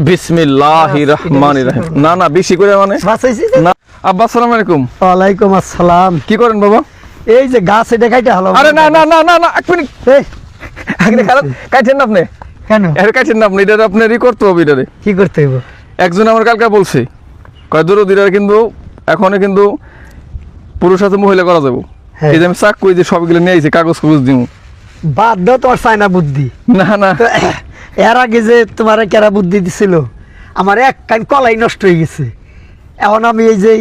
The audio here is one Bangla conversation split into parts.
বিসমিল্লাহির রহমানির রহিম। না না বেশি করে মানে না। আব্বা আসসালামু আলাইকুম। ওয়ালাইকুম আসসালাম। কি করেন বাবা? এই যে গাছ এটা কাইটা হলো। আরে না না না না না এক মিনিট। এই আগে খারাপ কাটেন না আপনি। কেন? আরে কাটেন না আপনি, এটা আপনারই করতে হবে। এটারে কি করতে হইব? একজন আমার কালকে বলছে কয় দূর দিরার কিন্তু এখনো কিন্তু পুরুষ সাথে মহিলা করা যাবে। এই যে আমি চাক কই যে সবগুলো নিয়ে আইছি, কাগজ কাগজ দিমু। বাদ দাও তোমার চায়না বুদ্ধি। না না তো এর আগে যে তোমার কেরা বুদ্ধি দিছিল, আমার এক কান কলাই নষ্ট হয়ে গেছে। এখন আমি এই যে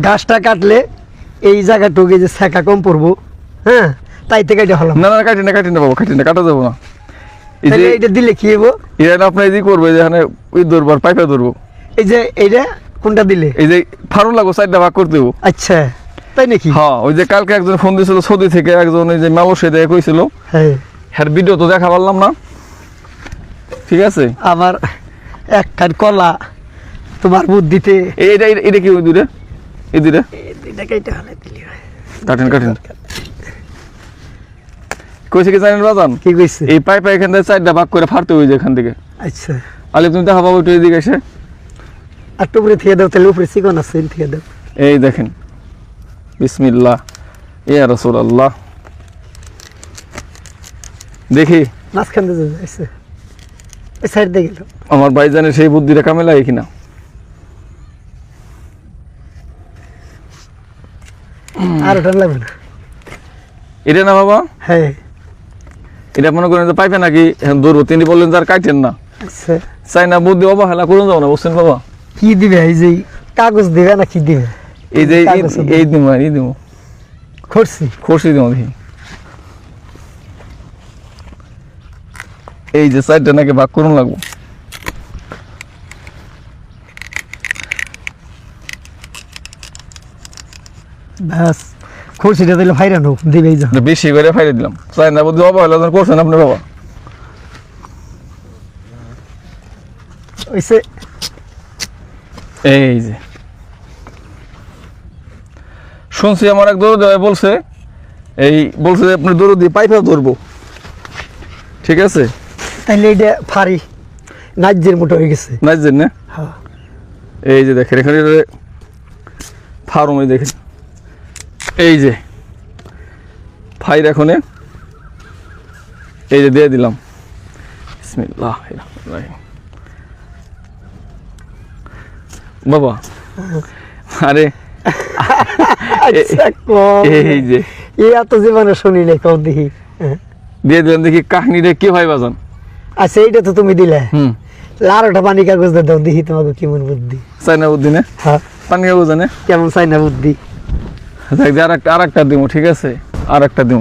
গাছটা কাটলে এই জায়গাটুকু যে ছেঁকা কম পড়বো, হ্যাঁ, তাই থেকে এটা হলাম। না না কাটেন না বাবা, কাটেন না, কাটা যাবো না। এই যে এটা দিলে কি হবো? এটা আপনি এই যে করবো, যেখানে ওই ধরবো আর পাইপে ধরবো। এই যে এইটা কোনটা দিলে? এই যে ফারুন লাগবো, চারটা ভাগ করে দেবো। আচ্ছা, তাই নাকি? হ্যাঁ, ওই যে কালকে একজন ফোন দিয়েছিল সৌদি থেকে, একজন ওই যে মালয়েশিয়া থেকে কইছিল। হ্যাঁ, হ্যাঁ ভিডিও তো দেখা পারলাম না। ঠিক আছে, আমার এক কান কলা তোমার বুদ্ধিতে। এইটা এটা কি ওই দূরে? এই দূরে কাটেন কাটেন। কইছে কি জানেন বাজান? কি কইছে? এই পাইপা এখান থেকে চারটা ভাগ করে ফাড়তে হয়ে যায় এখান থেকে। আচ্ছা, আলে তুমি দেখা পাবো একটু এদিকে এসে। আর উপরে থেকে দাও, তাহলে উপরে চিকন আছে থেকে দাও। এই দেখেন, বিসমিল্লাহ ইয়া রাসূলুল্লাহ। দেখি মাঝখান দিয়ে যাচ্ছে, এই সাইড দিয়ে গেল। আমার ভাইজানের সেই বুদ্ধিটা কামে লাগে কিনা। আর ওটা লাগবে না। এটা না বাবা, হ্যাঁ, এটা মনে করেন যে পাইপে নাকি দৌড়বো। তিনি বললেন যে আর কাটেন না। আচ্ছা, চাই না বুদ্ধি অবহেলা করুন যাবো না, বুঝছেন বাবা? কি দিবে? এই যে কাগজ দিবে না কি দিবে? এই যে কাগজ দিবে। এই দিব এই দিব, খরচি খসি দিব দেখি। এই যে চারটা নাকি ভাগ করুন লাগবো। ব্যাস, খরচিটা দিলে ফাইরানো দিবে। এই যে বেশি করে ফাইলে দিলাম। চাই না বুদ্ধি অবহেলা করছেন আপনি বাবা। ওইসে এই যে শুনছি আমার এক দৌড় দেওয়া বলছে, এই বলছে যে আপনি দৌড় দিয়ে পাইপে ধরবো। ঠিক আছে, তাইলে এটা ফারি নাজ্যের মতো হয়ে গেছে। নাইজেন না? হ্যাঁ, এই যে দেখেন এখানে ফার্ম, এই দেখেন এই যে ফাইর এখনে এই যে দিয়ে দিলাম। বিসমিল্লাহির রহমানির রহিম। বাবা আরে আচ্ছা, কম। এই যে এই এত জীবনে শুনি নাই, কম দেখি। দিয়ে দিলাম, দেখি কাহিনীটা কি হয় বাজান। আচ্ছা, এইটা তো তুমি দিলে। হুম, লারোটা পানি কাগজ দিয়ে দাও, দেখি তোমাকে কেমন বুদ্ধি। চাইনা বুদ্ধি না? হ্যাঁ, পানি খাবো জানে কেমন চাইনা বুদ্ধি। আর একটা দিব। ঠিক আছে, আর একটা দিব।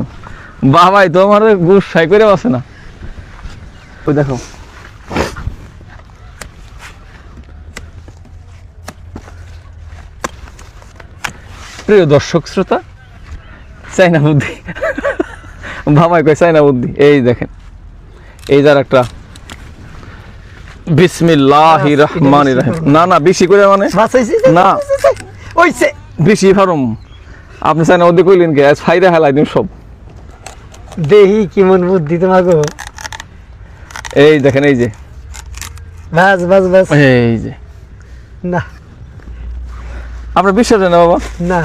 বাবাই তো আমার গুসাই করে বসে না। ওই দেখো, প্রিয় দর্শক শ্রোতা, চাইনা বুদ্ধি ভামাই কয় চাইনা বুদ্ধি। এই দেখেন, এই যার একটা বিসমিল্লাহির রহমানির রহিম। না না বেশি করে মানে না, ওইছে বেশি ফারম। আপনি চাইনা বুদ্ধি কইলেন কে? ফাইদা হেলাই দিন সব। দেহি কেমন বুদ্ধি তোমাকে। এই দেখেন, এই যে বাস বাস বাস। এই যে না আপনার বিশ্বাস হয় না বাবা? না,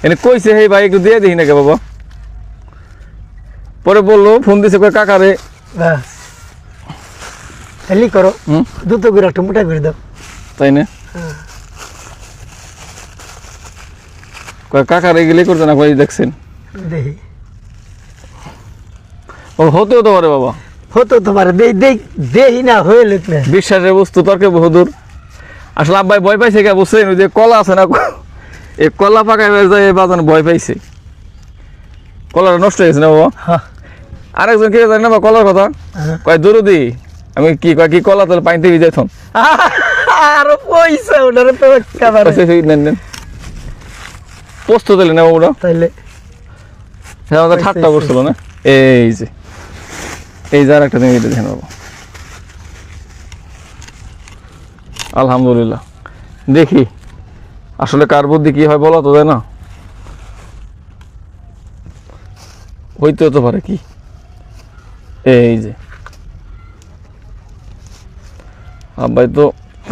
এনে কইছে হে ভাই একটু দিয়ে দেখি না কে বাবা। পরে বললো, ফোন দিছে কয় কাকারে। বাস হেলি করো, হুম, দুটো করে একটু মোটা করে দাও। তাই না? কয় কাকারে গেলে করতে না, কই দেখছেন? দেহি ও হতেও তো পারে বাবা। হতো তোমার দেহি না হয়ে লোক না। বিশ্বাসের বস্তু তর্কে বহুদূর। আসলে আব্বাই ভয় পাইছে কে বুঝছেন? ওই যে কলা আছে না, এই কলা পাকায় যায় বাজান ভয় পাইছে। কলাটা নষ্ট হয়ে গেছে না বাবা? হ্যাঁ, আরেকজন কে জানে না বা কলার কথা, কয় দরুদি আমি কি কয় কি কলা তাহলে পানিতে ভিজাইত। আরো পয়সা ওটারে তো একেবারে। নেন নেন, পোস্ত দিলে না ওরা, তাইলে হ্যাঁ আমাদের ঠাট্টা করছিল না। এই যে এই যে আর একটা তুমি এটা দেখেন বাবা। আলহামদুলিল্লাহ। দেখি আসলে কার বুদ্ধি কি হয় বলা তো যায় না। হইতে হতে পারে কি। এই যে আব্বাই তো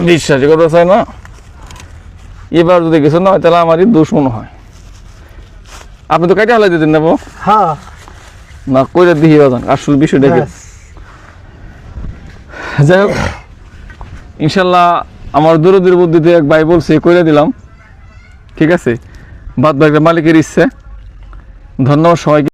বিশ্বাসই করতে চায় না। এবার যদি কিছু না হয় তাহলে আমারই দোষ মনে হয়। আপনি তো কাইটা হালাই দিতেন নেবো হ্যাঁ না কইরা দিহি বাজান আসল বিষয়টা কি। ব্যাস। যাই হোক ইনশাল্লাহ আমার দূরদূর বুদ্ধিতে এক ভাই বলছে কইরা দিলাম, ঠিক আছে। বাদ বাকি মালিকের ইচ্ছে। ধন্যবাদ সবাইকে।